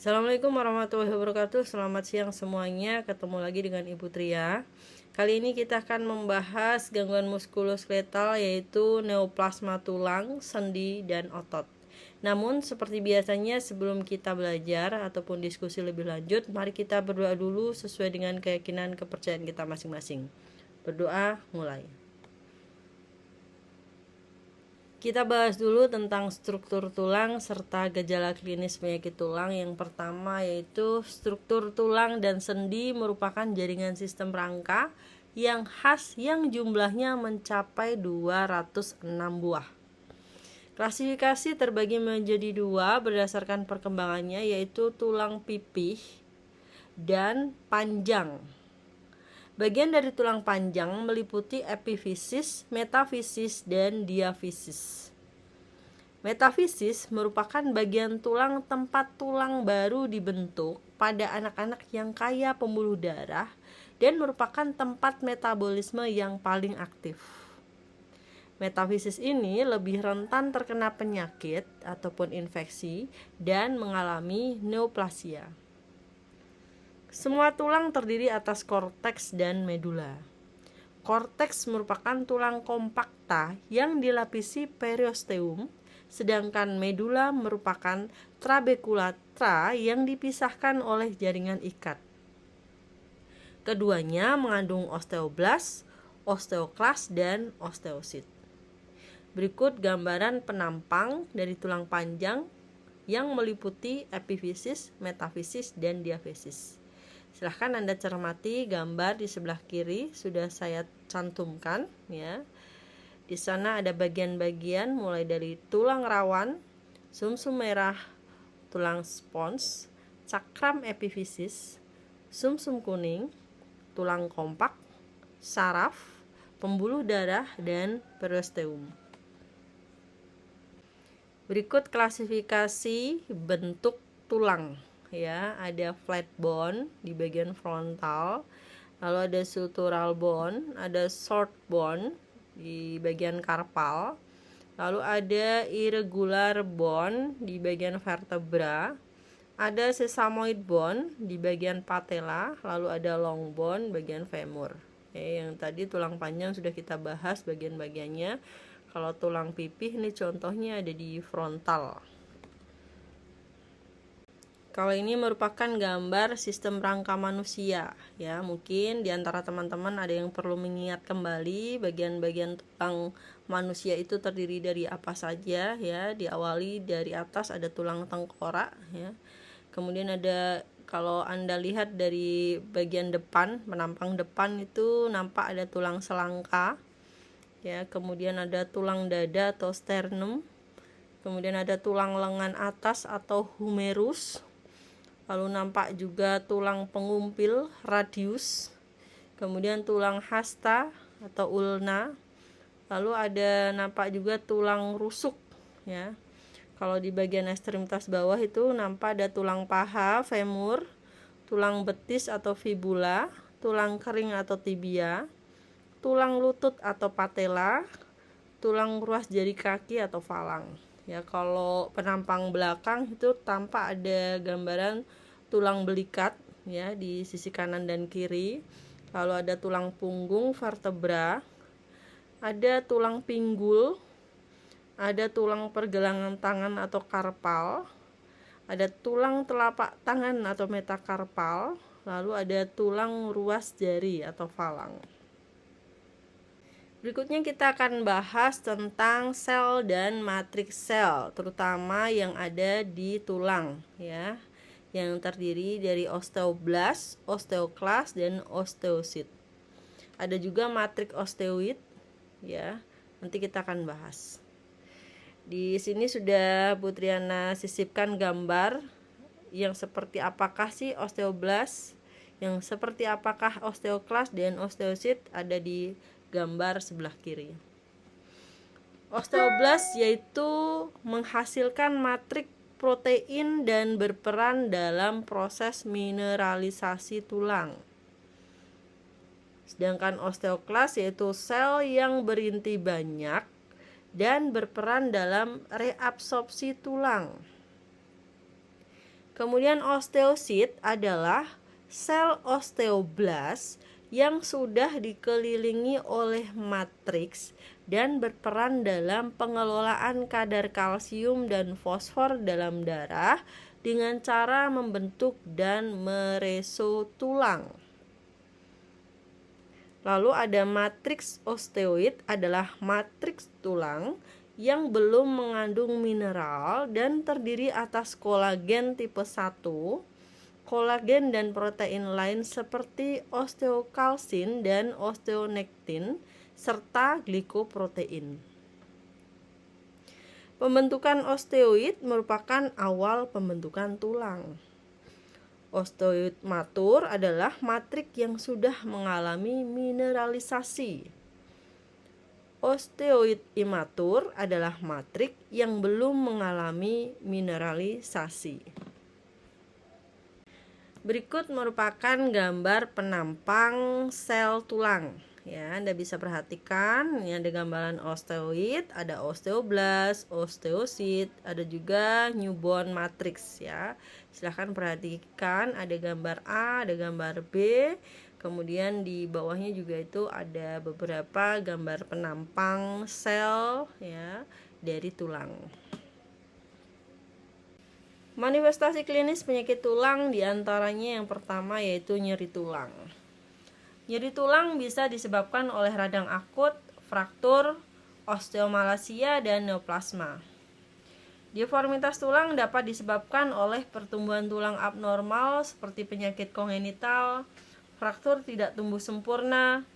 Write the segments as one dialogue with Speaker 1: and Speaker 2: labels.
Speaker 1: Assalamualaikum warahmatullahi wabarakatuh. Selamat siang semuanya. Ketemu lagi dengan Ibu Tria. Kali ini kita akan membahas gangguan muskuloskeletal, yaitu neoplasma tulang, sendi, dan otot. Namun seperti biasanya sebelum kita belajar ataupun diskusi lebih lanjut, mari kita berdoa dulu sesuai dengan keyakinan kepercayaan kita masing-masing. Berdoa, mulai. Kita bahas dulu tentang struktur tulang serta gejala klinis penyakit tulang. Yang pertama yaitu struktur tulang dan sendi merupakan jaringan sistem rangka yang khas yang jumlahnya mencapai 206 buah. Klasifikasi terbagi menjadi dua berdasarkan perkembangannya, yaitu tulang pipih dan panjang. Bagian dari tulang panjang meliputi epifisis, metafisis, dan diafisis. Metafisis merupakan bagian tulang tempat tulang baru dibentuk pada anak-anak yang kaya pembuluh darah dan merupakan tempat metabolisme yang paling aktif. Metafisis ini lebih rentan terkena penyakit ataupun infeksi dan mengalami neoplasia. Semua tulang terdiri atas korteks dan medula. Korteks merupakan tulang kompakta yang dilapisi periosteum, sedangkan medula merupakan trabekulata yang dipisahkan oleh jaringan ikat. Keduanya mengandung osteoblas, osteoklas, dan osteosit. Berikut gambaran penampang dari tulang panjang yang meliputi epifisis, metafisis, dan diafisis. Silahkan Anda cermati gambar di sebelah kiri, sudah saya cantumkan ya. Di sana ada bagian-bagian mulai dari tulang rawan, sumsum merah, tulang spons, cakram epifisis, sumsum kuning, tulang kompak, saraf, pembuluh darah, dan periosteum. Berikut klasifikasi bentuk tulang. Ya, ada flat bone di bagian frontal, lalu ada sutural bone, ada short bone di bagian karpal, lalu ada irregular bone di bagian vertebra, ada sesamoid bone di bagian patella, lalu ada long bone bagian femur. Yang tadi tulang panjang sudah kita bahas bagian-bagiannya. Kalau tulang pipih ini contohnya ada di frontal. Kalau ini merupakan gambar sistem rangka manusia ya. Mungkin di antara teman-teman ada yang perlu mengingat kembali bagian-bagian tulang manusia itu terdiri dari apa saja ya. Diawali dari atas ada tulang tengkorak ya. Kemudian ada, kalau Anda lihat dari bagian depan, penampang depan itu nampak ada tulang selangka ya. Kemudian ada tulang dada atau sternum. Kemudian ada tulang lengan atas atau humerus. Lalu nampak juga tulang pengumpil radius, kemudian tulang hasta atau ulna, lalu ada nampak juga tulang rusuk ya. Kalau di bagian ekstremitas bawah itu nampak ada tulang paha femur, tulang betis atau fibula, tulang kering atau tibia, tulang lutut atau patella, tulang ruas jari kaki atau falang. Ya, kalau penampang belakang itu tampak ada gambaran tulang belikat ya di sisi kanan dan kiri. Lalu ada tulang punggung vertebra, ada tulang pinggul, ada tulang pergelangan tangan atau karpal, ada tulang telapak tangan atau metakarpal, lalu ada tulang ruas jari atau falang. Berikutnya kita akan bahas tentang sel dan matriks sel, terutama yang ada di tulang ya, yang terdiri dari osteoblas, osteoklas, dan osteosit. Ada juga matriks osteoid ya, nanti kita akan bahas. Di sini sudah Bu Triana sisipkan gambar yang seperti apakah sih osteoblas, yang seperti apakah osteoklas dan osteosit, ada di gambar sebelah kiri. Osteoblas yaitu menghasilkan matriks protein dan berperan dalam proses mineralisasi tulang. Sedangkan osteoklas yaitu sel yang berinti banyak dan berperan dalam reabsorpsi tulang. Kemudian osteosit adalah sel osteoblast yang sudah dikelilingi oleh matriks dan berperan dalam pengelolaan kadar kalsium dan fosfor dalam darah dengan cara membentuk dan mereso tulang. Lalu ada matriks osteoid adalah matriks tulang yang belum mengandung mineral dan terdiri atas kolagen tipe 1, kolagen dan protein lain seperti osteokalsin dan osteonektin, serta glikoprotein. Pembentukan osteoid merupakan awal pembentukan tulang. Osteoid matur adalah matrik yang sudah mengalami mineralisasi. Osteoid imatur adalah matrik yang belum mengalami mineralisasi. Berikut merupakan gambar penampang sel tulang. Ya, Anda bisa perhatikan, ini ada gambaran osteoid, ada osteoblast, osteosit, ada juga newborn matrix ya. Silahkan perhatikan, ada gambar A, ada gambar B, kemudian di bawahnya juga itu ada beberapa gambar penampang sel ya dari tulang. Manifestasi klinis penyakit tulang diantaranya yang pertama yaitu nyeri tulang. Nyeri tulang bisa disebabkan oleh radang akut, fraktur, osteomalasia, dan neoplasma. Deformitas tulang dapat disebabkan oleh pertumbuhan tulang abnormal seperti penyakit kongenital, fraktur tidak tumbuh sempurna,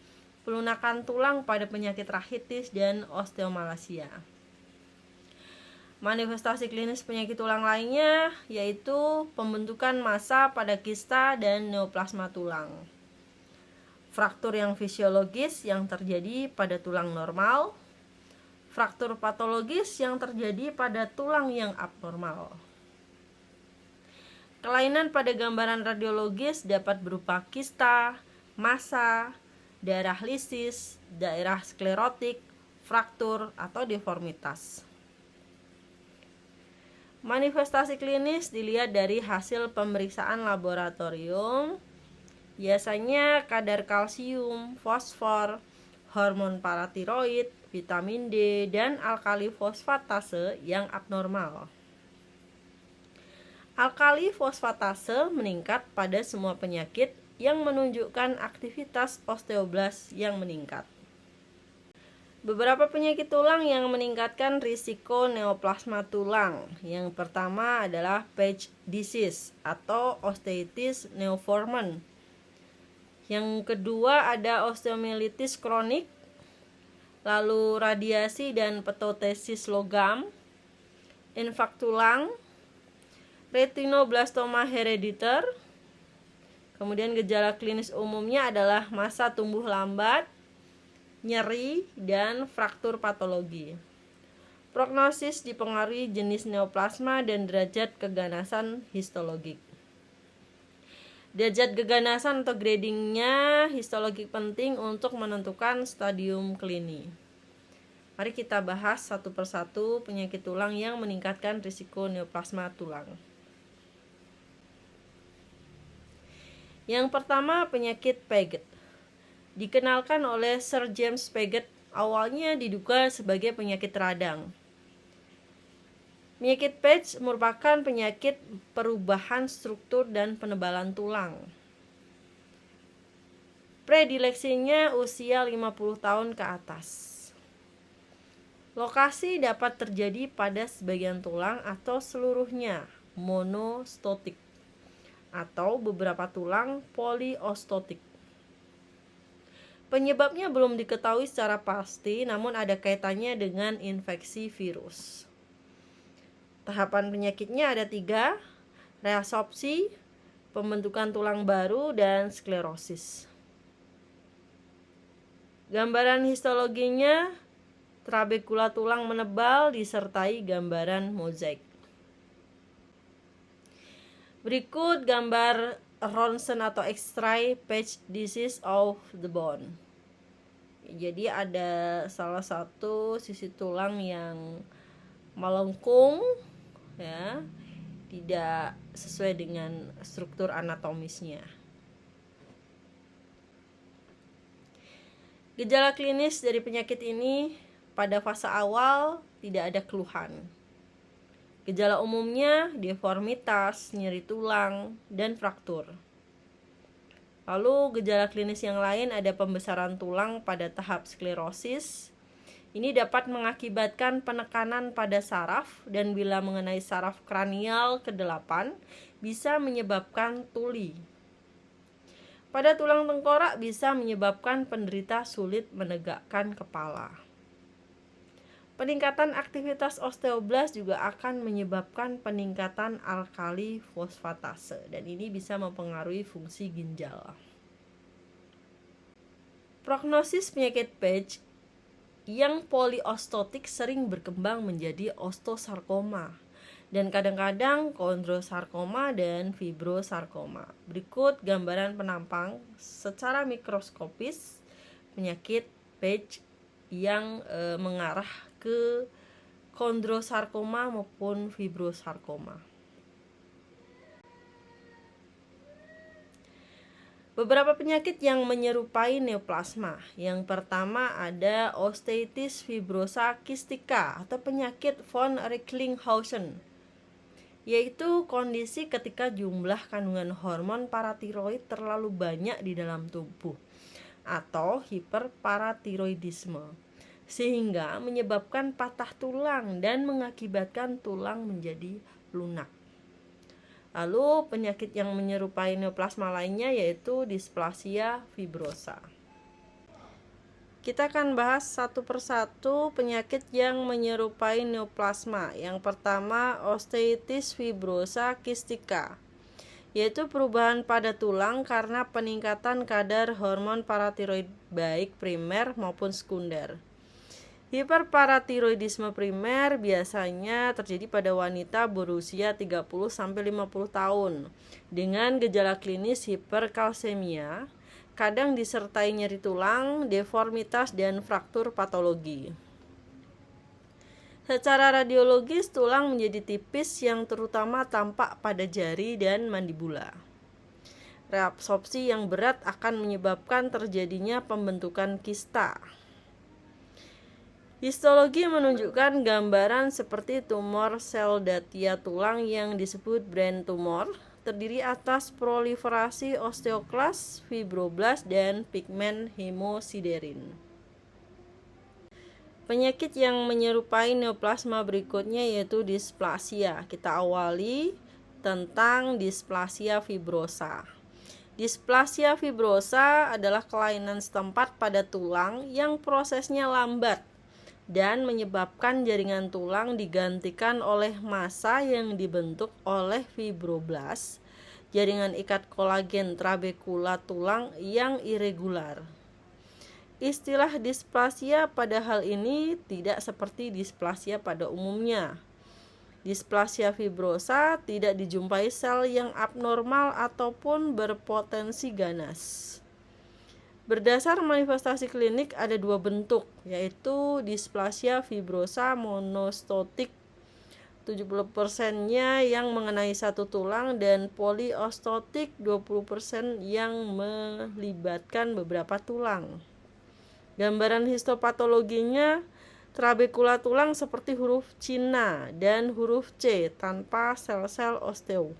Speaker 1: pelunakan tulang pada penyakit rachitis, dan osteomalasia. Manifestasi klinis penyakit tulang lainnya yaitu pembentukan massa pada kista dan neoplasma tulang. Fraktur yang fisiologis yang terjadi pada tulang normal, fraktur patologis yang terjadi pada tulang yang abnormal. Kelainan pada gambaran radiologis dapat berupa kista, massa, daerah lisis, daerah sklerotik, fraktur, atau deformitas. Manifestasi klinis dilihat dari hasil pemeriksaan laboratorium. Biasanya kadar kalsium, fosfor, hormon paratiroid, vitamin D, dan alkali fosfatase yang abnormal. Alkali fosfatase meningkat pada semua penyakit yang menunjukkan aktivitas osteoblast yang meningkat. Beberapa penyakit tulang yang meningkatkan risiko neoplasma tulang. Yang pertama adalah Page disease atau osteitis neoformans. Yang kedua ada osteomyelitis kronik, lalu radiasi dan petotesis logam, infak tulang, retinoblastoma herediter. Kemudian gejala klinis umumnya adalah massa tumbuh lambat, nyeri, dan fraktur patologi. Prognosis dipengaruhi jenis neoplasma dan derajat keganasan histologik. Derajat keganasan atau gradingnya histologik penting untuk menentukan stadium klini. Mari kita bahas satu persatu penyakit tulang yang meningkatkan risiko neoplasma tulang. Yang pertama penyakit Paget. Dikenalkan oleh Sir James Paget, awalnya diduga sebagai penyakit radang. Penyakit Page merupakan penyakit perubahan struktur dan penebalan tulang. Predileksinya usia 50 tahun ke atas. Lokasi dapat terjadi pada sebagian tulang atau seluruhnya, monostotik, atau beberapa tulang polyostotik. Penyebabnya belum diketahui secara pasti, namun ada kaitannya dengan infeksi virus. Tahapan penyakitnya ada 3, reabsorpsi, pembentukan tulang baru, dan sklerosis. Gambaran histologinya, trabekula tulang menebal disertai gambaran mozaik. Berikut gambar ronsen atau X-ray Page disease of the bone. Jadi ada salah satu sisi tulang yang melengkung ya, tidak sesuai dengan struktur anatomisnya. Gejala klinis dari penyakit ini pada fase awal tidak ada keluhan. Gejala umumnya deformitas, nyeri tulang, dan fraktur. Lalu gejala klinis yang lain ada pembesaran tulang pada tahap sklerosis. Ini dapat mengakibatkan penekanan pada saraf dan bila mengenai saraf kranial ke-8 bisa menyebabkan tuli. Pada tulang tengkorak bisa menyebabkan penderita sulit menegakkan kepala. Peningkatan aktivitas osteoblast juga akan menyebabkan peningkatan alkali fosfatase dan ini bisa mempengaruhi fungsi ginjal. Prognosis penyakit Page yang poliostotik sering berkembang menjadi osteosarkoma dan kadang-kadang kondrosarkoma dan fibrosarkoma. Berikut gambaran penampang secara mikroskopis penyakit Page yang mengarah ke kondrosarkoma maupun fibrosarkoma. Beberapa penyakit yang menyerupai neoplasma. Yang pertama ada osteitis fibrosa kistika atau penyakit von Recklinghausen, yaitu kondisi ketika jumlah kandungan hormon paratiroid terlalu banyak di dalam tubuh atau hiperparatiroidisme, sehingga menyebabkan patah tulang dan mengakibatkan tulang menjadi lunak. Lalu penyakit yang menyerupai neoplasma lainnya yaitu displasia fibrosa. Kita akan bahas satu persatu penyakit yang menyerupai neoplasma. Yang pertama osteitis fibrosa kistika, yaitu perubahan pada tulang karena peningkatan kadar hormon paratiroid baik primer maupun sekunder. Hiperparatiroidisme primer biasanya terjadi pada wanita berusia 30-50 tahun dengan gejala klinis hiperkalsemia, kadang disertai nyeri tulang, deformitas, dan fraktur patologi. Secara radiologis, tulang menjadi tipis yang terutama tampak pada jari dan mandibula. Reabsorpsi yang berat akan menyebabkan terjadinya pembentukan kista. Histologi menunjukkan gambaran seperti tumor sel datia tulang yang disebut brain tumor, terdiri atas proliferasi osteoklas, fibroblast, dan pigmen hemosiderin. Penyakit yang menyerupai neoplasma berikutnya yaitu displasia. Kita awali tentang displasia fibrosa. Displasia fibrosa adalah kelainan setempat pada tulang yang prosesnya lambat dan menyebabkan jaringan tulang digantikan oleh massa yang dibentuk oleh fibroblast, jaringan ikat kolagen trabekula tulang yang irregular. Istilah displasia pada hal ini tidak seperti displasia pada umumnya. Displasia fibrosa tidak dijumpai sel yang abnormal ataupun berpotensi ganas. Berdasar manifestasi klinik ada dua bentuk, yaitu displasia fibrosa monostotik 70%-nya yang mengenai satu tulang dan poliostotik 20% yang melibatkan beberapa tulang. Gambaran histopatologinya trabekula tulang seperti huruf Cina dan huruf C tanpa sel-sel osteo.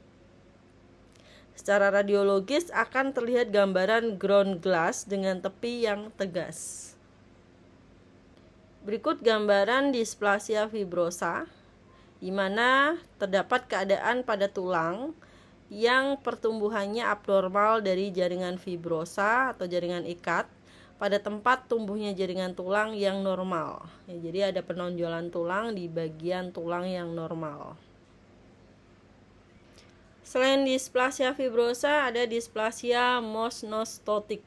Speaker 1: Secara radiologis akan terlihat gambaran ground glass dengan tepi yang tegas. Berikut gambaran displasia fibrosa, di mana terdapat keadaan pada tulang yang pertumbuhannya abnormal dari jaringan fibrosa atau jaringan ikat pada tempat tumbuhnya jaringan tulang yang normal. Jadi ada penonjolan tulang di bagian tulang yang normal. Selain displasia fibrosa, ada displasia monostotik.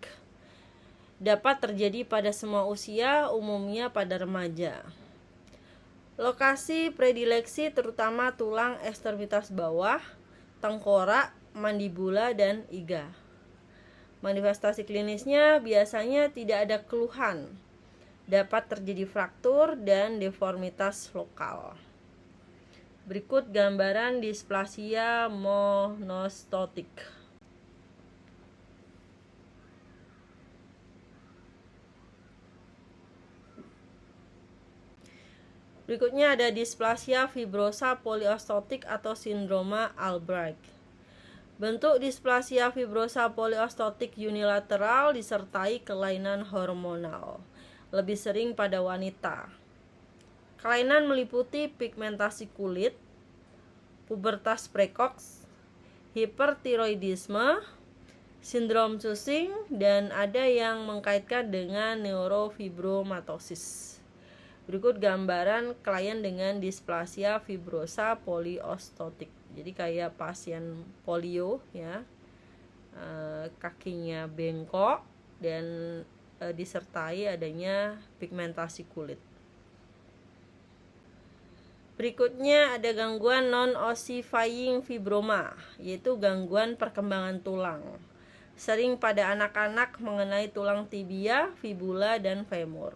Speaker 1: Dapat terjadi pada semua usia, umumnya pada remaja. Lokasi predileksi terutama tulang ekstremitas bawah, tengkorak, mandibula, dan iga. Manifestasi klinisnya biasanya tidak ada keluhan. Dapat terjadi fraktur dan deformitas lokal. Berikut gambaran displasia monostotic. Berikutnya ada displasia fibrosa polyostotik atau sindroma Albright. Bentuk displasia fibrosa polyostotik unilateral disertai kelainan hormonal, lebih sering pada wanita. Kelainan meliputi pigmentasi kulit, pubertas precox, hipertiroidisme, sindrom Cushing, dan ada yang mengkaitkan dengan neurofibromatosis. Berikut gambaran klien dengan displasia fibrosa polyostotik. Jadi kayak pasien polio ya, kakinya bengkok dan disertai adanya pigmentasi kulit. Berikutnya ada gangguan non-ossifying fibroma, yaitu gangguan perkembangan tulang. Sering pada anak-anak mengenai tulang tibia, fibula, dan femur.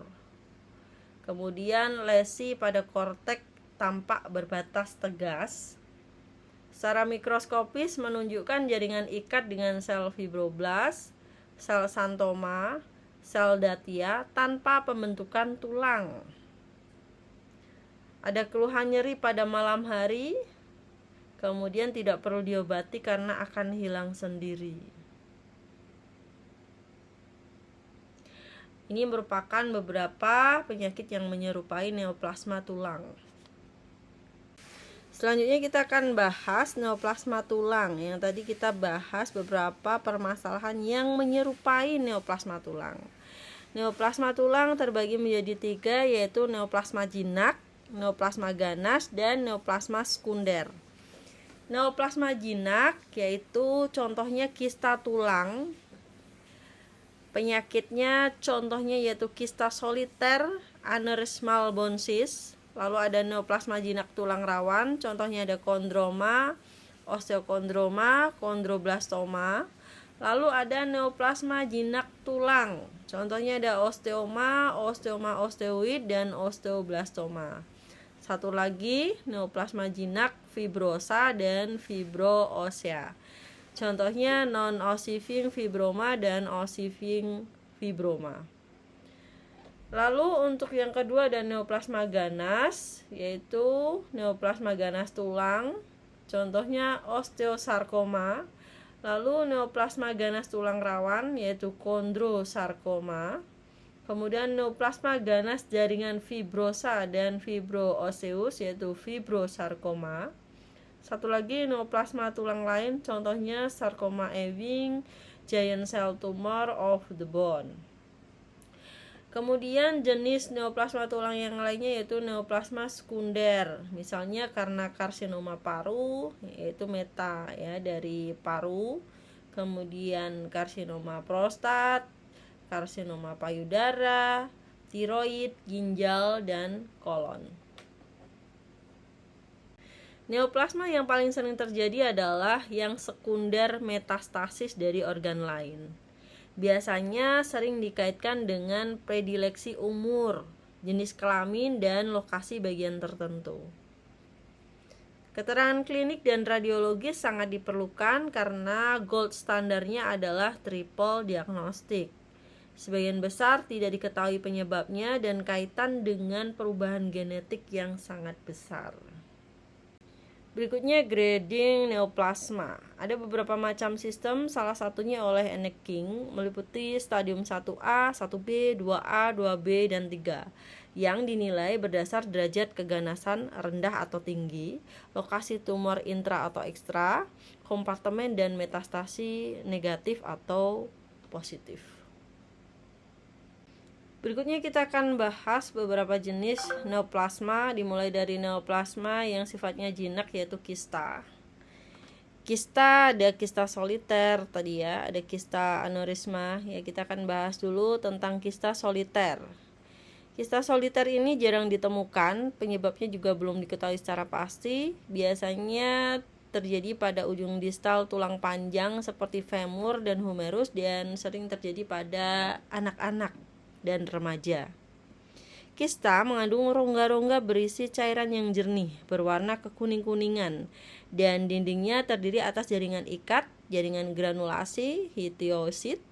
Speaker 1: Kemudian lesi pada korteks tampak berbatas tegas. Secara mikroskopis menunjukkan jaringan ikat dengan sel fibroblast, sel xanthoma, sel datia tanpa pembentukan tulang. Ada keluhan nyeri pada malam hari, kemudian tidak perlu diobati karena akan hilang sendiri. Ini merupakan beberapa penyakit yang menyerupai neoplasma tulang. Selanjutnya kita akan bahas neoplasma tulang. Yang tadi kita bahas beberapa permasalahan yang menyerupai neoplasma tulang. Neoplasma tulang terbagi menjadi 3, yaitu neoplasma jinak, neoplasma ganas, dan neoplasma sekunder. Neoplasma jinak yaitu contohnya kista tulang. Penyakitnya contohnya yaitu kista soliter, aneurysmal bone cyst. Lalu ada neoplasma jinak tulang rawan, contohnya ada kondroma, osteokondroma, kondroblastoma. Lalu ada neoplasma jinak tulang, contohnya ada osteoma, osteoma osteoid, dan osteoblastoma. Satu lagi neoplasma jinak fibrosa dan fibroosea. Contohnya non-ossifying fibroma dan ossifying fibroma. Lalu untuk yang kedua ada neoplasma ganas, yaitu neoplasma ganas tulang, contohnya osteosarkoma. Lalu neoplasma ganas tulang rawan, yaitu kondrosarkoma. Kemudian neoplasma ganas jaringan fibrosa dan fibrooseus, yaitu fibrosarkoma. Satu lagi neoplasma tulang lain, contohnya sarkoma Ewing, giant cell tumor of the bone. Kemudian jenis neoplasma tulang yang lainnya yaitu neoplasma sekunder, misalnya karena karsinoma paru, yaitu meta ya dari paru, kemudian karsinoma prostat, karsinoma payudara, tiroid, ginjal, dan kolon. Neoplasma yang paling sering terjadi adalah yang sekunder metastasis dari organ lain. Biasanya sering dikaitkan dengan predileksi umur, jenis kelamin, dan lokasi bagian tertentu. Keterangan klinik dan radiologis sangat diperlukan karena gold standarnya adalah triple diagnostik. Sebagian besar tidak diketahui penyebabnya dan kaitan dengan perubahan genetik yang sangat besar. Berikutnya grading neoplasma. Ada beberapa macam sistem, salah satunya oleh Enneking, meliputi stadium 1A, 1B, 2A, 2B, dan 3, yang dinilai berdasar derajat keganasan rendah atau tinggi, lokasi tumor intra atau ekstra, kompartemen, dan metastasi negatif atau positif. Berikutnya kita akan bahas beberapa jenis neoplasma, dimulai dari neoplasma yang sifatnya jinak yaitu kista. Kista ada kista soliter tadi ya, ada kista aneurisma. Ya, kita akan bahas dulu tentang kista soliter. Kista soliter ini jarang ditemukan, penyebabnya juga belum diketahui secara pasti. Biasanya terjadi pada ujung distal tulang panjang seperti femur dan humerus dan sering terjadi pada anak-anak dan remaja. Kista mengandung rongga-rongga berisi cairan yang jernih, berwarna kekuning-kuningan, dan dindingnya terdiri atas jaringan ikat, jaringan granulasi, histiosit,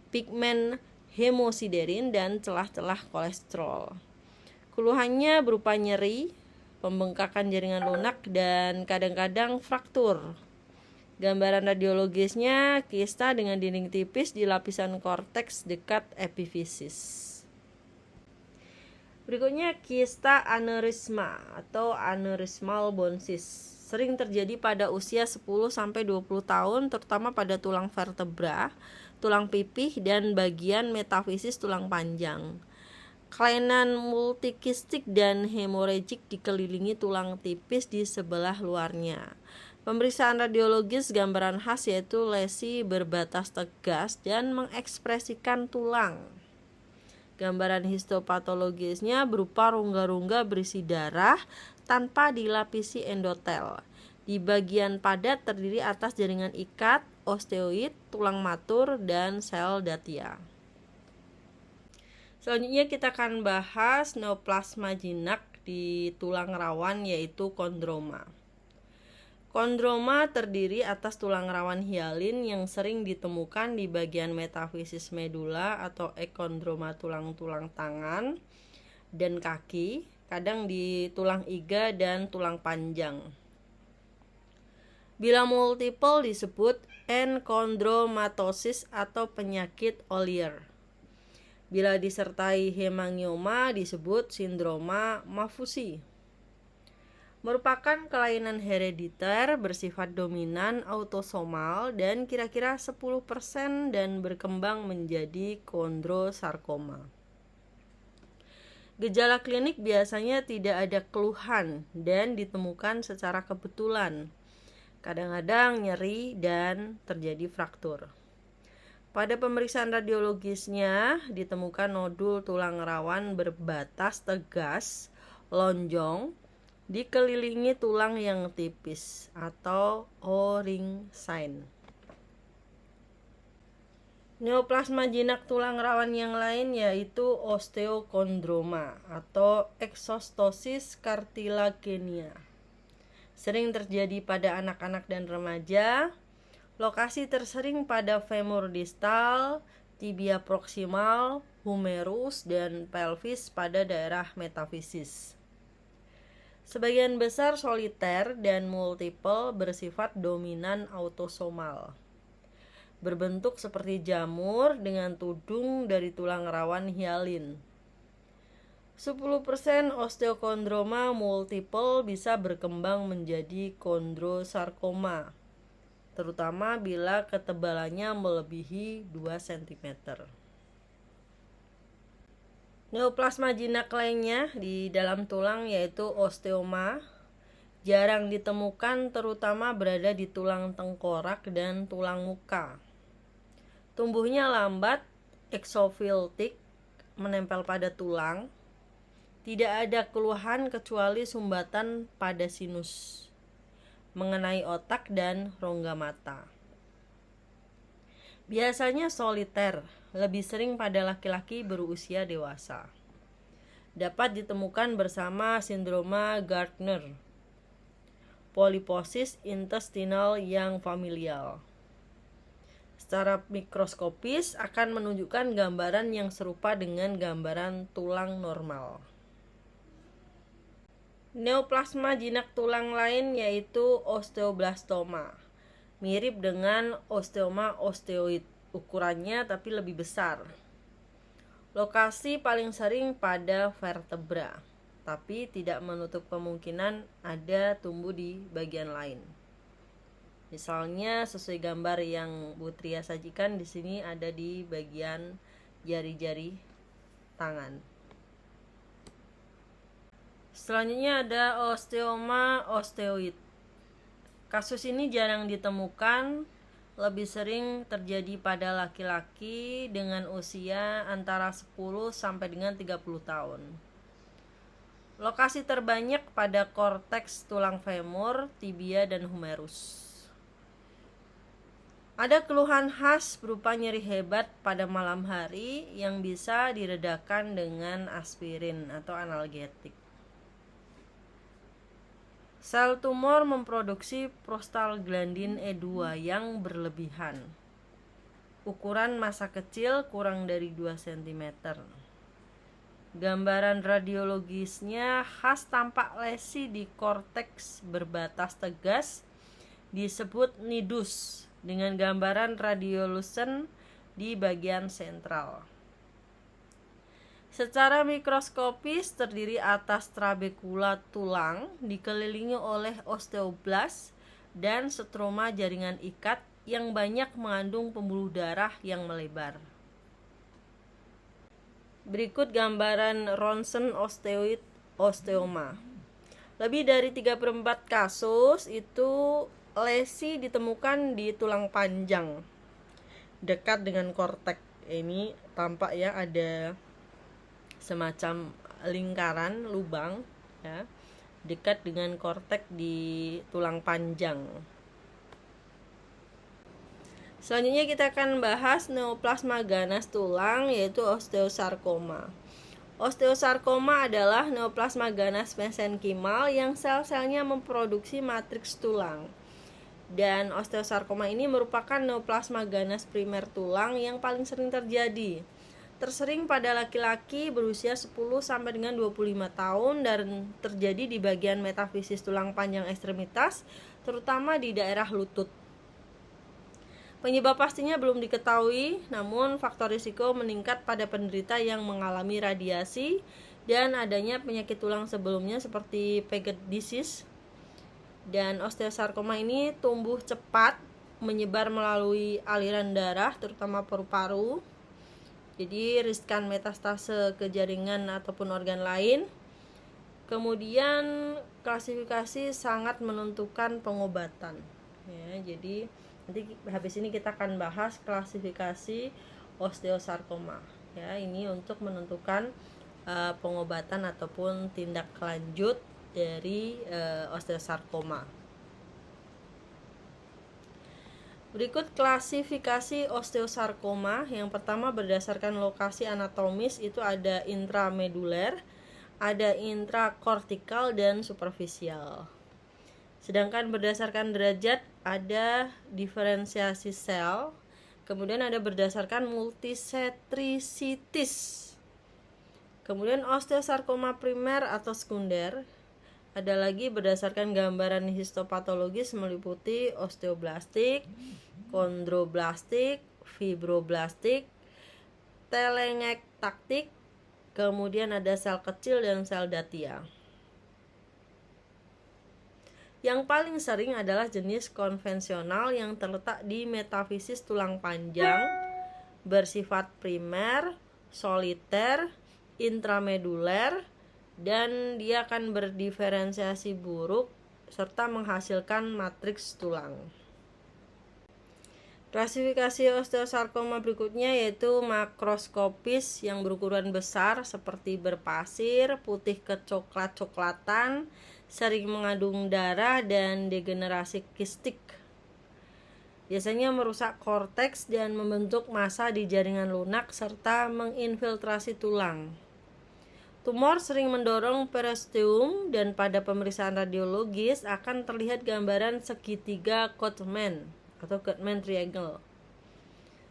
Speaker 1: pigmen hemosiderin, dan celah-celah kolesterol. Keluhannya berupa nyeri, pembengkakan jaringan lunak, dan kadang-kadang fraktur. Gambaran radiologisnya kista dengan dinding tipis di lapisan korteks dekat epifisis. Berikutnya kista aneurisma atau aneurismal bonsis. Sering terjadi pada usia 10-20 tahun, terutama pada tulang vertebra, tulang pipih, dan bagian metafisis tulang panjang. Kelainan multikistik dan hemoragik dikelilingi tulang tipis di sebelah luarnya. Pemeriksaan radiologis gambaran khas yaitu lesi berbatas tegas dan mengekspresikan tulang. Gambaran histopatologisnya berupa rongga-rongga berisi darah tanpa dilapisi endotel. Di bagian padat terdiri atas jaringan ikat, osteoid, tulang matur, dan sel datia. Selanjutnya kita akan bahas neoplasma jinak di tulang rawan yaitu kondroma. Kondroma terdiri atas tulang rawan hialin yang sering ditemukan di bagian metafisis medula atau ekondroma tulang-tulang tangan dan kaki, kadang di tulang iga dan tulang panjang. Bila multiple disebut enkondromatosis atau penyakit Ollier. Bila disertai hemangioma disebut sindroma Maffucci. Merupakan kelainan herediter bersifat dominan autosomal dan kira-kira 10% dan berkembang menjadi kondrosarkoma. Gejala klinik biasanya tidak ada keluhan dan ditemukan secara kebetulan. Kadang-kadang nyeri dan terjadi fraktur. Pada pemeriksaan radiologisnya ditemukan nodul tulang rawan berbatas tegas, lonjong, dikelilingi tulang yang tipis atau O-ring sign. Neoplasma jinak tulang rawan yang lain yaitu osteokondroma atau eksostosis kartilagenia. Sering terjadi pada anak-anak dan remaja. Lokasi tersering pada femur distal, tibia proksimal, humerus, dan pelvis pada daerah metafisis. Sebagian besar soliter dan multiple bersifat dominan autosomal. Berbentuk seperti jamur dengan tudung dari tulang rawan hialin. 10% osteokondroma multiple bisa berkembang menjadi kondrosarkoma, terutama bila ketebalannya melebihi 2 cm. Neoplasma jinak lainnya di dalam tulang yaitu osteoma, jarang ditemukan terutama berada di tulang tengkorak dan tulang muka. Tumbuhnya lambat, eksofiltik, menempel pada tulang. Tidak ada keluhan kecuali sumbatan pada sinus, mengenai otak dan rongga mata. Biasanya soliter, lebih sering pada laki-laki berusia dewasa. Dapat ditemukan bersama sindroma Gardner, poliposis intestinal yang familial. Secara mikroskopis akan menunjukkan gambaran yang serupa dengan gambaran tulang normal. Neoplasma jinak tulang lain yaitu osteoblastoma. Mirip dengan osteoma osteoid, ukurannya tapi lebih besar. Lokasi paling sering pada vertebra, tapi tidak menutup kemungkinan ada tumbuh di bagian lain. Misalnya sesuai gambar yang Bu Tria sajikan di sini ada di bagian jari-jari tangan. Selanjutnya ada osteoma osteoid. Kasus ini jarang ditemukan, lebih sering terjadi pada laki-laki dengan usia antara 10 sampai dengan 30 tahun. Lokasi terbanyak pada korteks tulang femur, tibia, dan humerus. Ada keluhan khas berupa nyeri hebat pada malam hari yang bisa diredakan dengan aspirin atau analgetik. Sel tumor memproduksi prostaglandin E2 yang berlebihan. Ukuran massa kecil kurang dari 2 cm. Gambaran radiologisnya khas tampak lesi di korteks berbatas tegas disebut nidus dengan gambaran radiolucent di bagian sentral. Secara mikroskopis terdiri atas trabekula tulang dikelilingi oleh osteoblast dan stroma jaringan ikat yang banyak mengandung pembuluh darah yang melebar. Berikut gambaran ronsen osteoid osteoma. Lebih dari 3/4 kasus itu lesi ditemukan di tulang panjang dekat dengan korteks. Ini tampak ya, ada semacam lingkaran lubang ya, dekat dengan korteks di tulang panjang. Selanjutnya kita akan bahas neoplasma ganas tulang, yaitu osteosarkoma. Osteosarkoma adalah neoplasma ganas mesenkimal yang sel-selnya memproduksi matriks tulang. Dan osteosarkoma ini merupakan neoplasma ganas primer tulang yang paling sering terjadi. Tersering pada laki-laki berusia 10 sampai dengan 25 tahun dan terjadi di bagian metafisis tulang panjang ekstremitas, terutama di daerah lutut. Penyebab pastinya belum diketahui, namun faktor risiko meningkat pada penderita yang mengalami radiasi dan adanya penyakit tulang sebelumnya seperti Paget disease. Dan osteosarkoma ini tumbuh cepat, menyebar melalui aliran darah, terutama paru-paru. Jadi riskan metastase ke jaringan ataupun organ lain. Kemudian klasifikasi sangat menentukan pengobatan. Ya, jadi nanti habis ini kita akan bahas klasifikasi osteosarkoma. Ya, ini untuk menentukan pengobatan ataupun tindak lanjut dari osteosarkoma. Berikut klasifikasi osteosarkoma. Yang pertama berdasarkan lokasi anatomis itu ada intrameduler, ada intrakortikal dan superficial. Sedangkan berdasarkan derajat ada diferensiasi sel, kemudian ada berdasarkan multisetrisitis. Kemudian osteosarkoma primer atau sekunder, ada lagi berdasarkan gambaran histopatologis meliputi osteoblastik, kondroblastik, fibroblastik, telengektaktik, kemudian ada sel kecil dan sel datia. Yang paling sering adalah jenis konvensional yang terletak di metafisis tulang panjang, bersifat primer, soliter, intrameduler, dan dia akan berdiferensiasi buruk serta menghasilkan matriks tulang. Klasifikasi osteosarkoma berikutnya yaitu makroskopis yang berukuran besar seperti berpasir, putih kecoklat-coklatan, sering mengandung darah dan degenerasi kistik. Biasanya merusak korteks dan membentuk massa di jaringan lunak serta menginfiltrasi tulang. Tumor sering mendorong periosteum dan pada pemeriksaan radiologis akan terlihat gambaran segitiga Codman atau Codman triangle.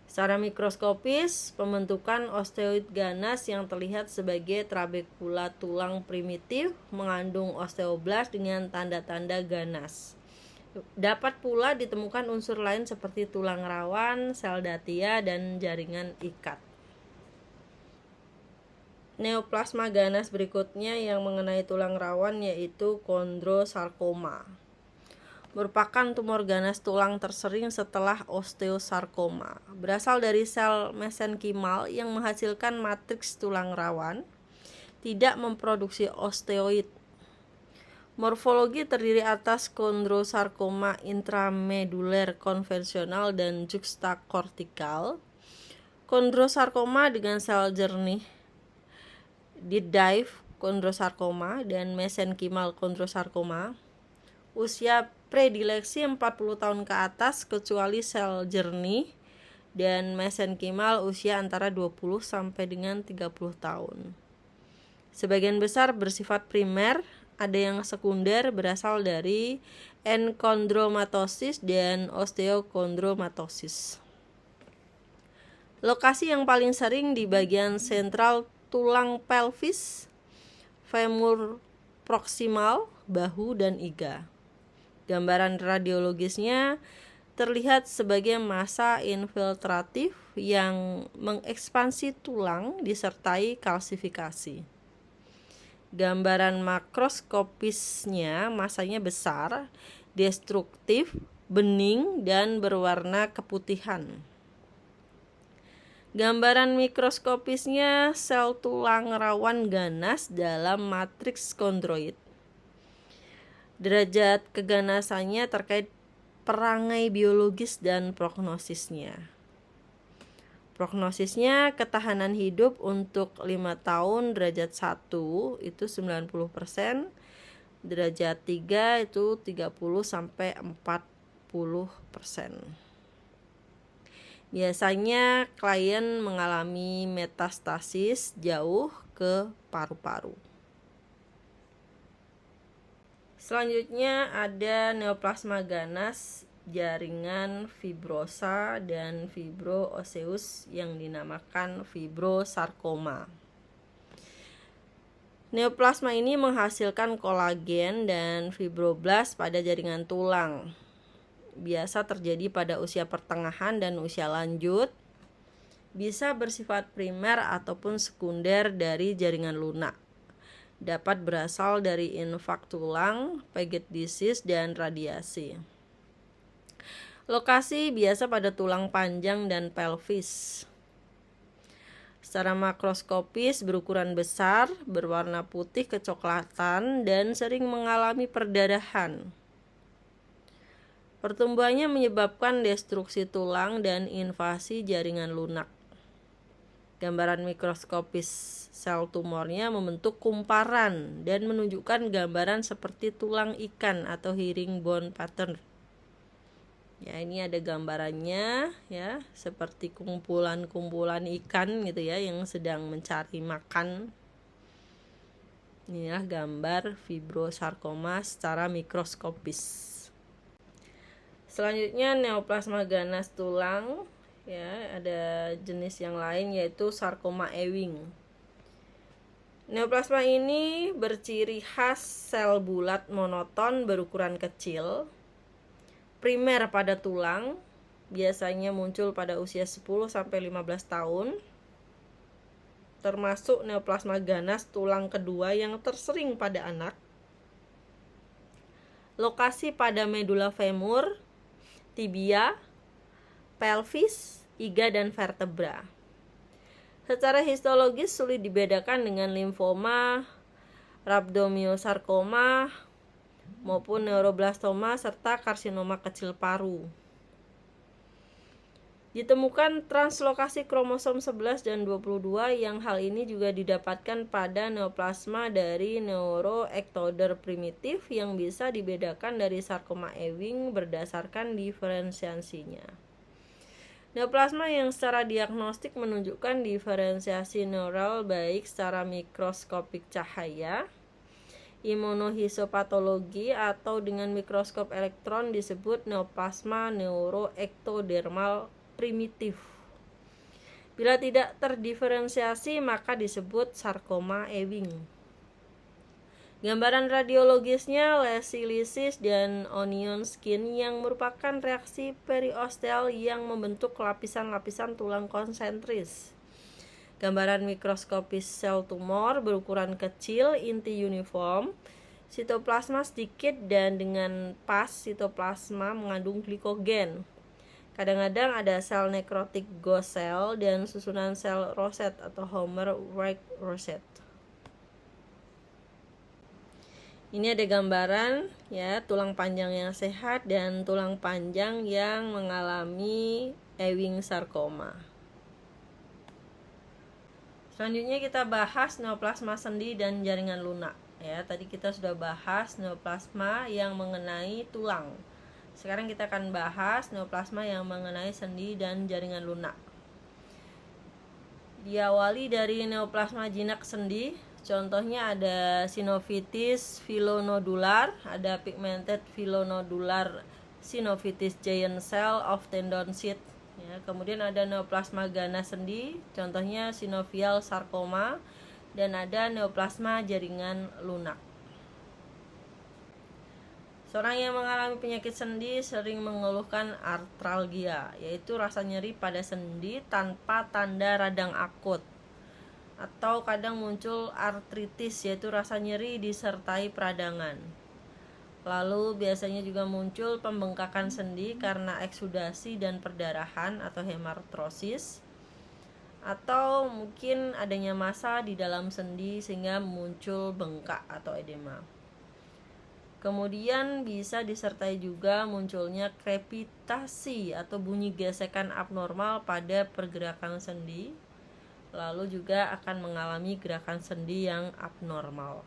Speaker 1: Secara mikroskopis, pembentukan osteoid ganas yang terlihat sebagai trabekula tulang primitif mengandung osteoblast dengan tanda-tanda ganas. Dapat pula ditemukan unsur lain seperti tulang rawan, sel datia, dan jaringan ikat. Neoplasma ganas berikutnya yang mengenai tulang rawan yaitu kondrosarkoma. Merupakan tumor ganas tulang tersering setelah osteosarkoma. Berasal dari sel mesenkimal yang menghasilkan matriks tulang rawan, tidak memproduksi osteoid. Morfologi terdiri atas kondrosarkoma intrameduler konvensional dan juxtakortikal, kondrosarkoma dengan sel jernih, diffuse kondrosarkoma dan mesenkimal kondrosarkoma. Usia predileksi 40 tahun ke atas kecuali sel jernih dan mesenkimal usia antara 20 sampai dengan 30 tahun. Sebagian besar bersifat primer, ada yang sekunder berasal dari enchondromatosis dan osteochondromatosis. Lokasi yang paling sering di bagian sentral tulang pelvis, femur proksimal, bahu, dan iga. Gambaran radiologisnya terlihat sebagai massa infiltratif yang mengekspansi tulang disertai kalsifikasi. Gambaran makroskopisnya masanya besar, destruktif, bening, dan berwarna keputihan. Gambaran mikroskopisnya sel tulang rawan ganas dalam matriks kondroid. Derajat keganasannya terkait perangai biologis dan prognosisnya. Prognosisnya ketahanan hidup untuk 5 tahun derajat 1 itu 90%, derajat 3 itu 30 sampai 40%. Biasanya klien mengalami metastasis jauh ke paru-paru. Selanjutnya ada neoplasma ganas, jaringan fibrosa, dan fibrooseus yang dinamakan fibrosarkoma. Neoplasma ini menghasilkan kolagen dan fibroblast pada jaringan tulang. Biasa terjadi pada usia pertengahan dan usia lanjut. Bisa bersifat primer ataupun sekunder dari jaringan lunak. Dapat berasal dari infak tulang, Paget disease, dan radiasi. Lokasi biasa pada tulang panjang dan pelvis. Secara makroskopis berukuran besar, berwarna putih kecoklatan, dan sering mengalami perdarahan. Pertumbuhannya menyebabkan destruksi tulang dan invasi jaringan lunak. Gambaran mikroskopis sel tumornya membentuk kumparan dan menunjukkan gambaran seperti tulang ikan atau herringbone pattern. Ya, ini ada gambarannya ya, seperti kumpulan-kumpulan ikan gitu ya yang sedang mencari makan. Inilah gambar fibrosarkoma secara mikroskopis. Selanjutnya neoplasma ganas tulang. Ya, ada jenis yang lain yaitu sarkoma Ewing. Neoplasma ini berciri khas sel bulat monoton berukuran kecil, primer pada tulang, biasanya muncul pada usia 10 sampai 15 tahun. Termasuk neoplasma ganas tulang kedua yang tersering pada anak. Lokasi pada medula femur, tibia, pelvis, iga, dan vertebra. Secara histologis sulit dibedakan dengan limfoma, rhabdomyosarkoma, maupun neuroblastoma serta karsinoma kecil paru. Ditemukan translokasi kromosom 11 dan 22 yang hal ini juga didapatkan pada neoplasma dari neuroectoder primitif yang bisa dibedakan dari sarkoma Ewing berdasarkan diferensiasinya. Neoplasma yang secara diagnostik menunjukkan diferensiasi neural baik secara mikroskopik cahaya, imunohistopatologi, atau dengan mikroskop elektron disebut neoplasma neuroektodermal primitif. Bila tidak terdiferensiasi maka disebut sarkoma Ewing. Gambaran radiologisnya lesi lisis dan onion skin yang merupakan reaksi periosteal yang membentuk lapisan-lapisan tulang konsentris. Gambaran mikroskopis sel tumor berukuran kecil, inti uniform, sitoplasma sedikit dan dengan pas sitoplasma mengandung glikogen. Kadang-kadang ada sel nekrotik ghost cell dan susunan sel roset atau Homer-Wright roset. Ini ada gambaran ya tulang panjang yang sehat dan tulang panjang yang mengalami Ewing sarkoma. Selanjutnya kita bahas neoplasma sendi dan jaringan lunak. Ya, tadi kita sudah bahas neoplasma yang mengenai tulang. Sekarang kita akan bahas neoplasma yang mengenai sendi dan jaringan lunak. Diawali dari neoplasma jinak sendi, contohnya ada sinovitis filonodular, ada pigmented filonodular sinovitis giant cell of tendon sheath. Ya, kemudian ada neoplasma ganas sendi, contohnya sinovial sarkoma, dan ada neoplasma jaringan lunak. Seorang yang mengalami penyakit sendi sering mengeluhkan artralgia, yaitu rasa nyeri pada sendi tanpa tanda radang akut. Atau kadang muncul artritis, yaitu rasa nyeri disertai peradangan. Lalu biasanya juga muncul pembengkakan sendi karena eksudasi dan perdarahan atau hemartrosis. Atau mungkin adanya massa di dalam sendi sehingga muncul bengkak atau edema. Kemudian bisa disertai juga munculnya krepitasi atau bunyi gesekan abnormal pada pergerakan sendi. Lalu juga akan mengalami gerakan sendi yang abnormal.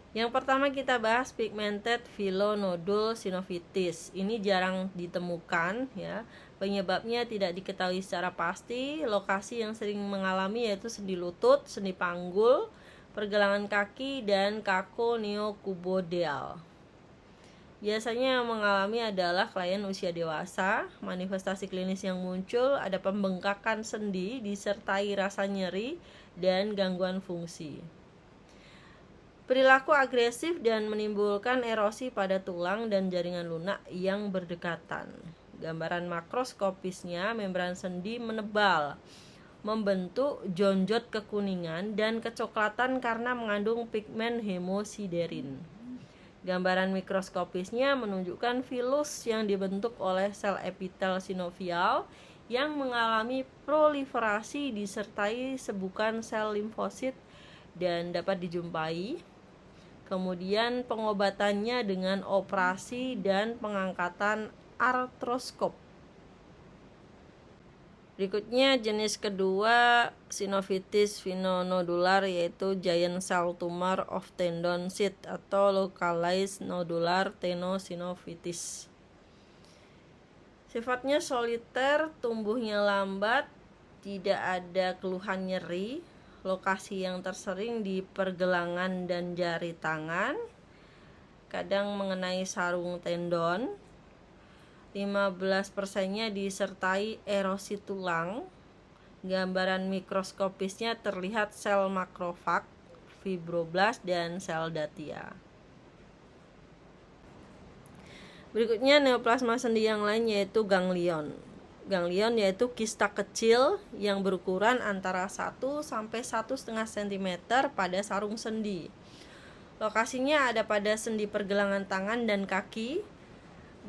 Speaker 1: Yang pertama kita bahas pigmented filonodul sinovitis. Ini jarang ditemukan ya. Penyebabnya tidak diketahui secara pasti. Lokasi yang sering mengalami yaitu sendi lutut, sendi panggul, pergelangan kaki, dan kakoneokuboidal. Biasanya yang mengalami adalah klien usia dewasa. Manifestasi klinis yang muncul ada pembengkakan sendi disertai rasa nyeri dan gangguan fungsi. Perilaku agresif dan menimbulkan erosi pada tulang dan jaringan lunak yang berdekatan. Gambaran makroskopisnya, membran sendi menebal, membentuk jonjot kekuningan dan kecoklatan karena mengandung pigmen hemosiderin. Gambaran mikroskopisnya menunjukkan filus yang dibentuk oleh sel epitel sinovial yang mengalami proliferasi disertai sebukan sel limfosit dan dapat dijumpai. Kemudian pengobatannya dengan operasi dan pengangkatan artroskop. Berikutnya jenis kedua sinovitis filonodular yaitu giant cell tumor of tendon sheath atau localized nodular tenosinovitis. Sifatnya soliter, tumbuhnya lambat, tidak ada keluhan nyeri. Lokasi yang tersering di pergelangan dan jari tangan, kadang mengenai sarung tendon. 15%-nya disertai erosi tulang. Gambaran mikroskopisnya terlihat sel makrofag, fibroblast, dan sel datia. Berikutnya neoplasma sendi yang lain yaitu ganglion. Ganglion yaitu kista kecil yang berukuran antara 1 sampai 1,5 cm pada sarung sendi. Lokasinya ada pada sendi pergelangan tangan dan kaki.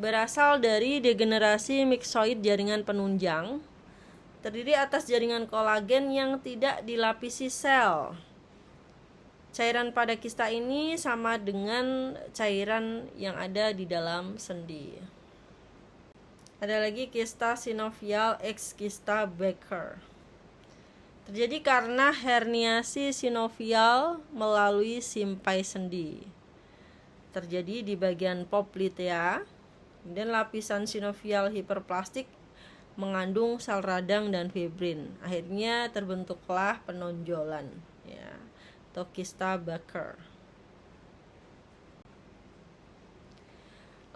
Speaker 1: Berasal dari degenerasi miksoid jaringan penunjang. Terdiri atas jaringan kolagen yang tidak dilapisi sel. Cairan pada kista ini sama dengan cairan yang ada di dalam sendi. Ada lagi kista sinovial X kista Becker. Terjadi karena herniasi sinovial melalui simpai sendi. Terjadi di bagian poplitea. Kemudian lapisan sinovial hiperplastik mengandung sel radang dan fibrin. Akhirnya terbentuklah penonjolan ya, atau kista Becker.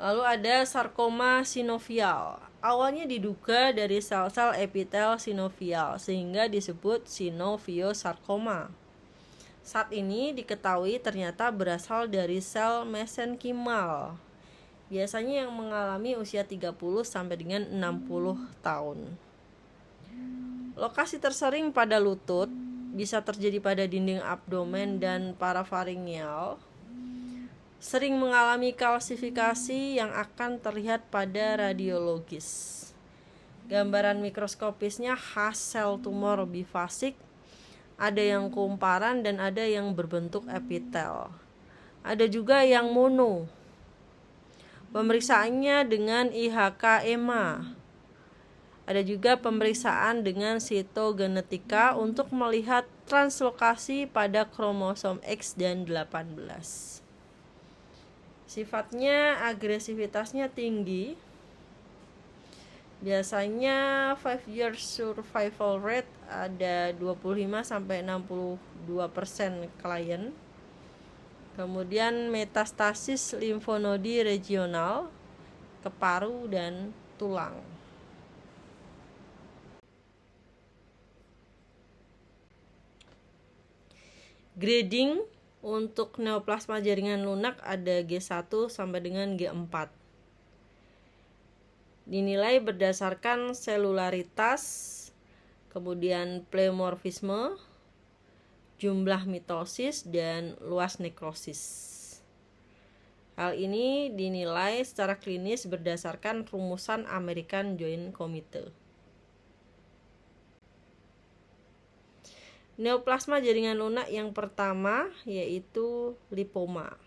Speaker 1: Lalu ada sarkoma sinovial. Awalnya diduga dari sel-sel epitel sinovial sehingga disebut sinoviosarkoma. Saat ini diketahui ternyata berasal dari sel mesenkimal. Biasanya yang mengalami usia 30 sampai dengan 60 tahun. Lokasi tersering pada lutut, bisa terjadi pada dinding abdomen dan parafaringeal. Sering mengalami kalsifikasi yang akan terlihat pada radiologis. Gambaran mikroskopisnya khas sel tumor bifasik, ada yang kumparan dan ada yang berbentuk epitel. Ada juga yang mono. Pemeriksaannya dengan IHK EMA. Ada juga pemeriksaan dengan sitogenetika untuk melihat translokasi pada kromosom X dan 18. Sifatnya agresivitasnya tinggi. Biasanya 5 years survival rate ada 25-62% klien. Kemudian metastasis limfonodi regional ke paru dan tulang. Grading untuk neoplasma jaringan lunak ada G1 sampai dengan G4. Dinilai berdasarkan selularitas, kemudian pleomorfisme, jumlah mitosis, dan luas nekrosis. Hal ini dinilai secara klinis berdasarkan rumusan American Joint Committee. Neoplasma jaringan lunak yang pertama yaitu lipoma.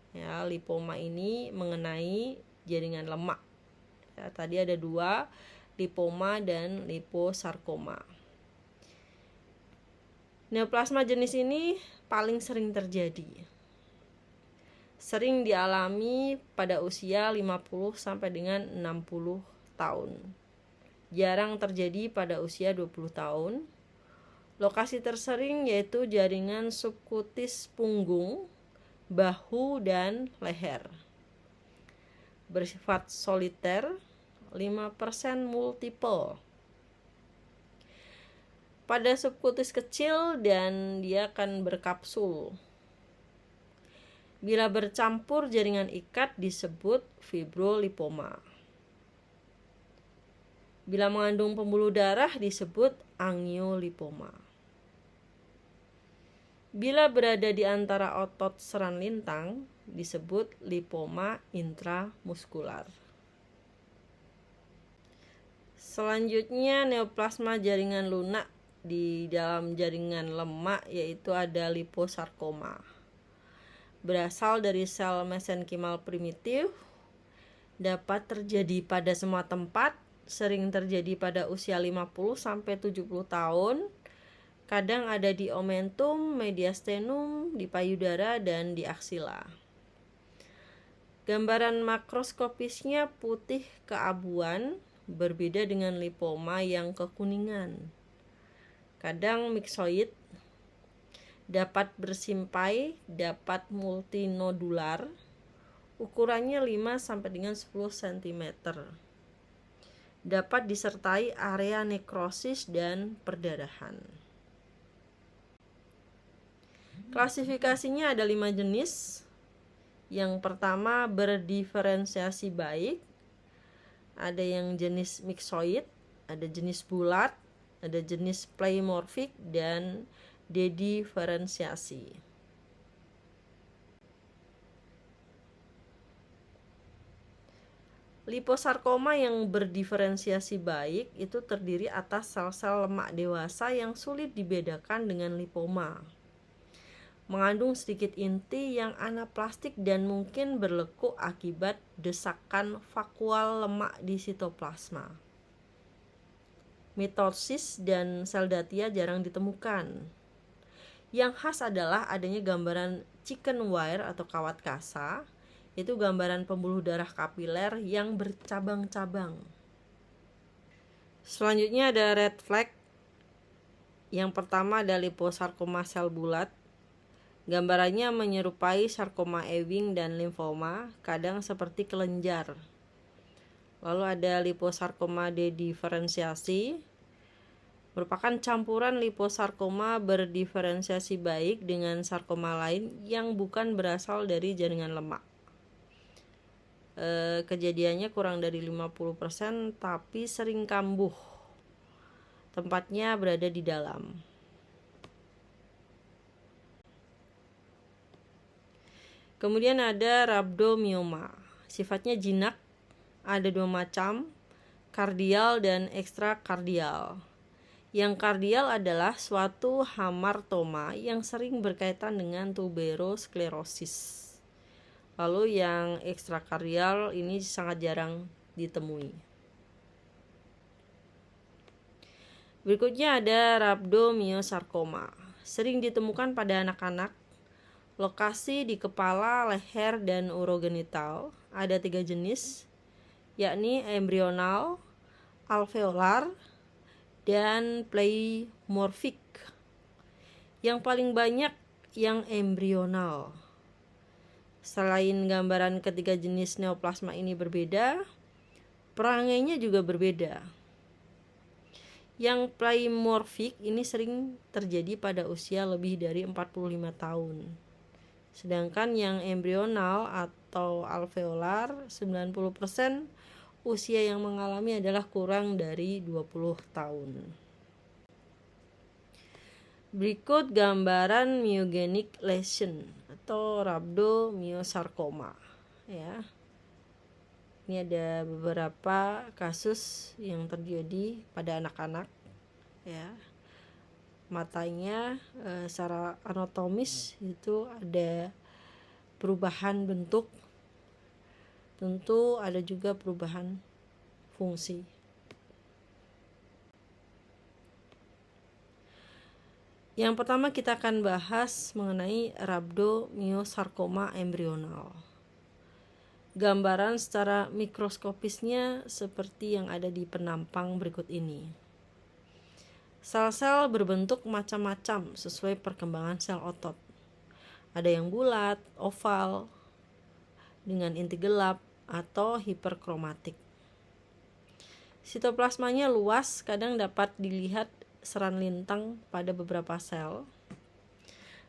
Speaker 1: Ya, lipoma ini mengenai jaringan lemak. Ya, tadi ada 2, lipoma dan liposarkoma. Neoplasma jenis ini paling sering terjadi. Sering dialami pada usia 50 sampai dengan 60 tahun. Jarang terjadi pada usia 20 tahun. Lokasi tersering yaitu jaringan subkutis punggung, bahu, dan leher. Bersifat soliter, 5% multiple. Pada subkutis kecil dan dia akan berkapsul. Bila bercampur jaringan ikat disebut fibrolipoma. Bila mengandung pembuluh darah disebut angiolipoma. Bila berada di antara otot seran lintang disebut lipoma intramuskular. Selanjutnya neoplasma jaringan lunak di dalam jaringan lemak yaitu ada liposarkoma. Berasal dari sel mesenkimal primitif, dapat terjadi pada semua tempat, sering terjadi pada usia 50 sampai 70 tahun. Kadang ada di omentum, mediastinum, di payudara, dan di aksila. Gambaran makroskopisnya putih keabuan, berbeda dengan lipoma yang kekuningan. Kadang miksoid, dapat bersimpai, dapat multinodular, ukurannya 5 sampai dengan 10 cm. Dapat disertai area nekrosis dan perdarahan. Klasifikasinya ada 5 jenis. Yang pertama berdiferensiasi baik. Ada yang jenis miksoid, ada jenis bulat, ada jenis pleomorfik, dan dediferensiasi. Liposarkoma yang berdiferensiasi baik itu terdiri atas sel-sel lemak dewasa yang sulit dibedakan dengan lipoma. Mengandung sedikit inti yang anaplastik dan mungkin berlekuk akibat desakan vakual lemak di sitoplasma. Mitosis dan sel datia jarang ditemukan. Yang khas adalah adanya gambaran chicken wire atau kawat kasa, itu gambaran pembuluh darah kapiler yang bercabang-cabang. Selanjutnya ada red flag. Yang pertama ada liposarkoma sel bulat. Gambarannya menyerupai sarkoma Ewing dan limfoma, kadang seperti kelenjar. Lalu ada liposarkoma dediferensiasi, merupakan campuran liposarkoma berdiferensiasi baik dengan sarkoma lain yang bukan berasal dari jaringan lemak. Kejadiannya kurang dari 50%, tapi sering kambuh. Tempatnya berada di dalam. Kemudian ada rhabdomioma. Sifatnya jinak, ada 2 macam, kardial dan ekstrakardial. Yang kardial adalah suatu hamartoma yang sering berkaitan dengan tuberosklerosis. Lalu yang ekstrakardial ini sangat jarang ditemui. Berikutnya ada rhabdomyosarcoma. Sering ditemukan pada anak-anak. Lokasi di kepala, leher, dan urogenital. Ada 3 jenis, yakni embrional, alveolar, dan pleomorphic. Yang paling banyak yang embrional. Selain gambaran ketiga jenis neoplasma ini berbeda, perangainya juga berbeda. Yang pleomorphic ini sering terjadi pada usia lebih dari 45 tahun. Sedangkan yang embrional atau alveolar 90% usia yang mengalami adalah kurang dari 20 tahun. Berikut gambaran myogenic lesion atau rhabdomyosarcoma ya. Ini ada beberapa kasus yang terjadi pada anak-anak ya. Matanya secara anatomis itu ada perubahan bentuk, tentu ada juga perubahan fungsi. Yang pertama kita akan bahas mengenai rhabdomyosarcoma embrional. Gambaran secara mikroskopisnya seperti yang ada di penampang berikut ini. Sel-sel berbentuk macam-macam sesuai perkembangan sel otot. Ada yang bulat, oval, dengan inti gelap, atau hiperkromatik. Sitoplasmanya luas, kadang dapat dilihat seran lintang pada beberapa sel.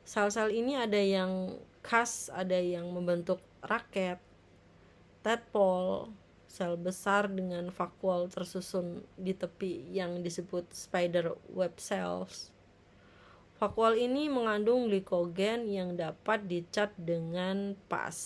Speaker 1: Sel-sel ini ada yang khas, ada yang membentuk raket, tadpole, sel besar dengan vakuol tersusun di tepi yang disebut spider web cells. Vakuol ini mengandung glikogen yang dapat dicat dengan pas.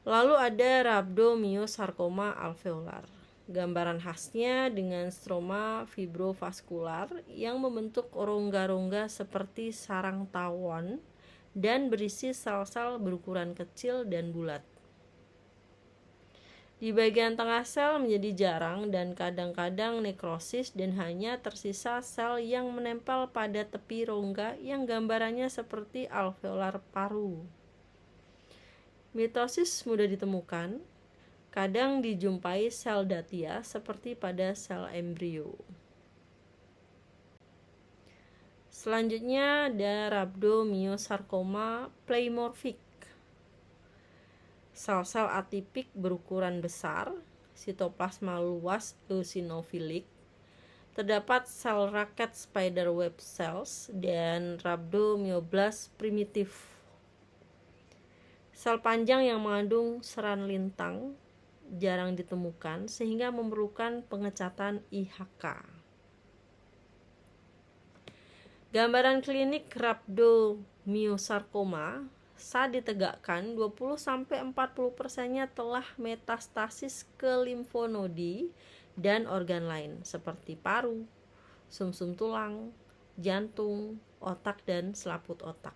Speaker 1: Lalu ada rhabdomyosarcoma alveolar. Gambaran khasnya dengan stroma fibrovaskular yang membentuk rongga-rongga seperti sarang tawon dan berisi sel-sel berukuran kecil dan bulat. Di bagian tengah sel menjadi jarang dan kadang-kadang nekrosis dan hanya tersisa sel yang menempel pada tepi rongga yang gambarannya seperti alveolar paru. Mitosis mudah ditemukan, kadang dijumpai sel datia seperti pada sel embrio. Selanjutnya ada rhabdomyosarcoma pleomorphic. Sel-sel atipik berukuran besar, sitoplasma luas eosinofilik, terdapat sel raket spider web cells dan rhabdomyoblast primitif. Sel panjang yang mengandung seran lintang jarang ditemukan sehingga memerlukan pengecatan IHK. Gambaran klinik rhabdomyosarcoma saat ditegakkan 20-40%-nya telah metastasis ke limfonodi dan organ lain seperti paru, sumsum tulang, jantung, otak, dan selaput otak.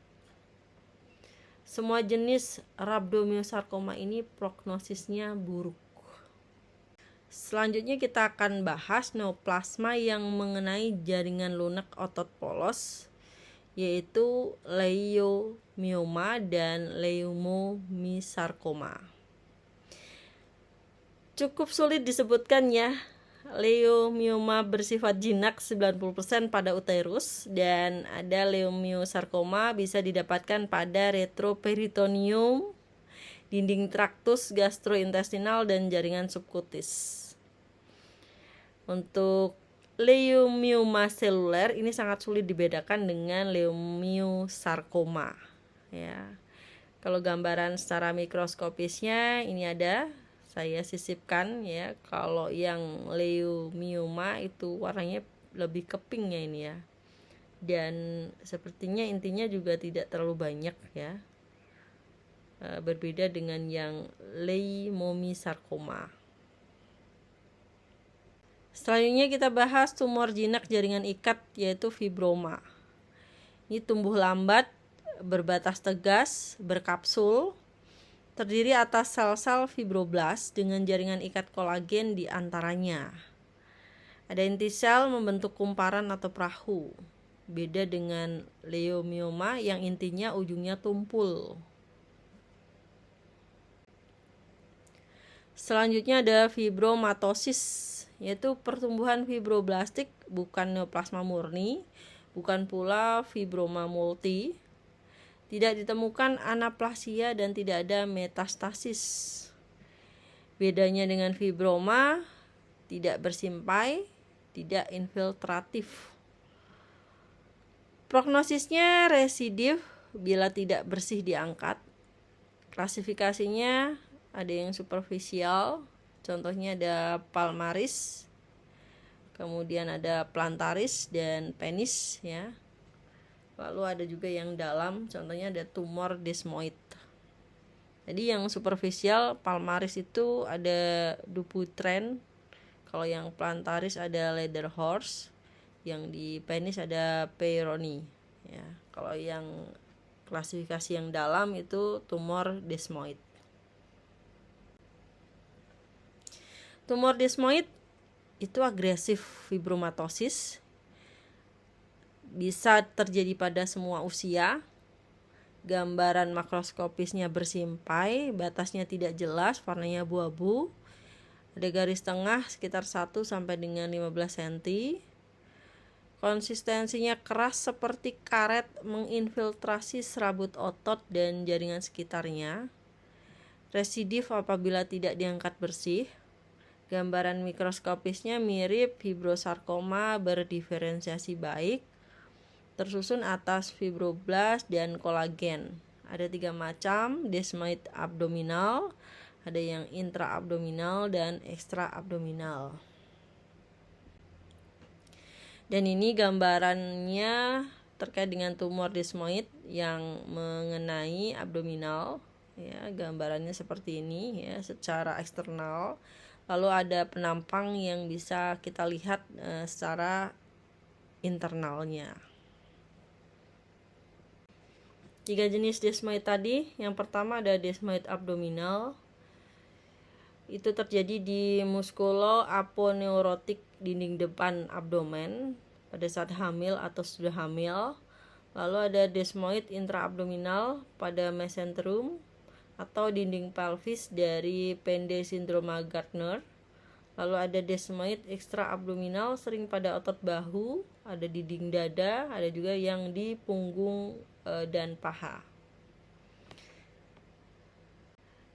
Speaker 1: Semua jenis rhabdomyosarcoma ini prognosisnya buruk. Selanjutnya kita akan bahas neoplasma yang mengenai jaringan lunak otot polos, yaitu leiomyoma dan leiomyosarcoma. Cukup sulit disebutkan ya. Leiomyoma bersifat jinak 90% pada uterus, dan ada leiomyosarcoma bisa didapatkan pada retroperitoneum, dinding traktus gastrointestinal, dan jaringan subkutis. Untuk leiomyoma seluler ini sangat sulit dibedakan dengan leiomyosarcoma ya. Kalau gambaran secara mikroskopisnya ini ada, saya sisipkan ya. Kalau yang leiomyoma itu warnanya lebih ke pink ya ini ya. Dan sepertinya intinya juga tidak terlalu banyak ya. Berbeda dengan yang leiomyosarcoma. Selanjutnya kita bahas tumor jinak jaringan ikat, yaitu fibroma. Ini tumbuh lambat, berbatas tegas, berkapsul, terdiri atas sel-sel fibroblast dengan jaringan ikat kolagen di antaranya. Ada inti sel membentuk kumparan atau perahu. Beda dengan leiomioma yang intinya ujungnya tumpul. Selanjutnya ada fibromatosis, yaitu pertumbuhan fibroblastik, bukan neoplasma murni, bukan pula fibroma multi. Tidak ditemukan anaplasia dan tidak ada metastasis. Bedanya dengan fibroma, tidak bersimpai, tidak infiltratif. Prognosisnya residif bila tidak bersih diangkat. Klasifikasinya ada yang superficial, contohnya ada palmaris, kemudian ada plantaris dan penis ya. Lalu ada juga yang dalam, contohnya ada tumor desmoid. Jadi yang superficial palmaris itu ada Dupuytren, kalau yang plantaris ada leather horse, yang di penis ada Peyronie ya. Kalau yang klasifikasi yang dalam itu tumor desmoid. Tumor desmoid itu agresif fibromatosis, bisa terjadi pada semua usia. Gambaran makroskopisnya bersimpai, batasnya tidak jelas, warnanya abu-abu. Ada garis tengah sekitar 1 sampai dengan 15 cm. Konsistensinya keras seperti karet, menginfiltrasi serabut otot dan jaringan sekitarnya. Residif apabila tidak diangkat bersih. Gambaran mikroskopisnya mirip fibrosarkoma berdiferensiasi baik, tersusun atas fibroblast dan kolagen. Ada 3 macam, desmoid abdominal, ada yang intraabdominal dan ekstraabdominal. Dan ini gambarannya terkait dengan tumor desmoid yang mengenai abdominal ya. Gambarannya seperti ini ya secara eksternal. Lalu ada penampang yang bisa kita lihat secara internalnya. 3 jenis desmoid tadi, yang pertama ada desmoid abdominal. Itu terjadi di muskulo-aponeurotik dinding depan abdomen pada saat hamil atau sudah hamil. Lalu ada desmoid intraabdominal pada mesenterium atau dinding pelvis dari pendesindroma Gardner. Lalu ada desmoid ekstraabdominal sering pada otot bahu, ada di dinding dada, ada juga yang di punggung dan paha.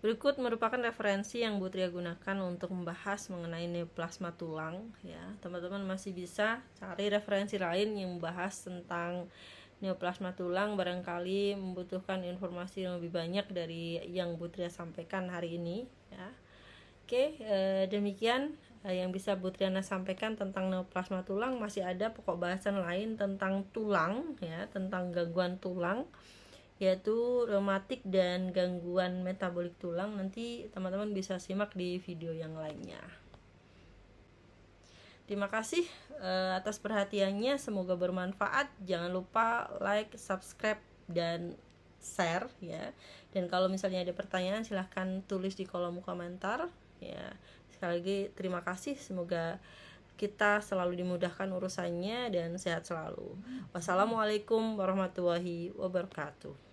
Speaker 1: Berikut merupakan referensi yang Bu Tria gunakan untuk membahas mengenai neoplasma tulang ya. Teman-teman masih bisa cari referensi lain yang membahas tentang neoplasma tulang, barangkali membutuhkan informasi yang lebih banyak dari yang Bu Tria sampaikan hari ini ya. Oke, demikian yang bisa Bu Triana sampaikan tentang neoplasma tulang. Masih ada pokok bahasan lain tentang tulang ya, tentang gangguan tulang, yaitu reumatik dan gangguan metabolik tulang. Nanti teman-teman bisa simak di video yang lainnya. Terima kasih atas perhatiannya, semoga bermanfaat. Jangan lupa like, subscribe, dan share ya. Dan kalau misalnya ada pertanyaan silahkan tulis di kolom komentar ya. Sekali lagi terima kasih, semoga kita selalu dimudahkan urusannya dan sehat selalu. Wassalamualaikum warahmatullahi wabarakatuh.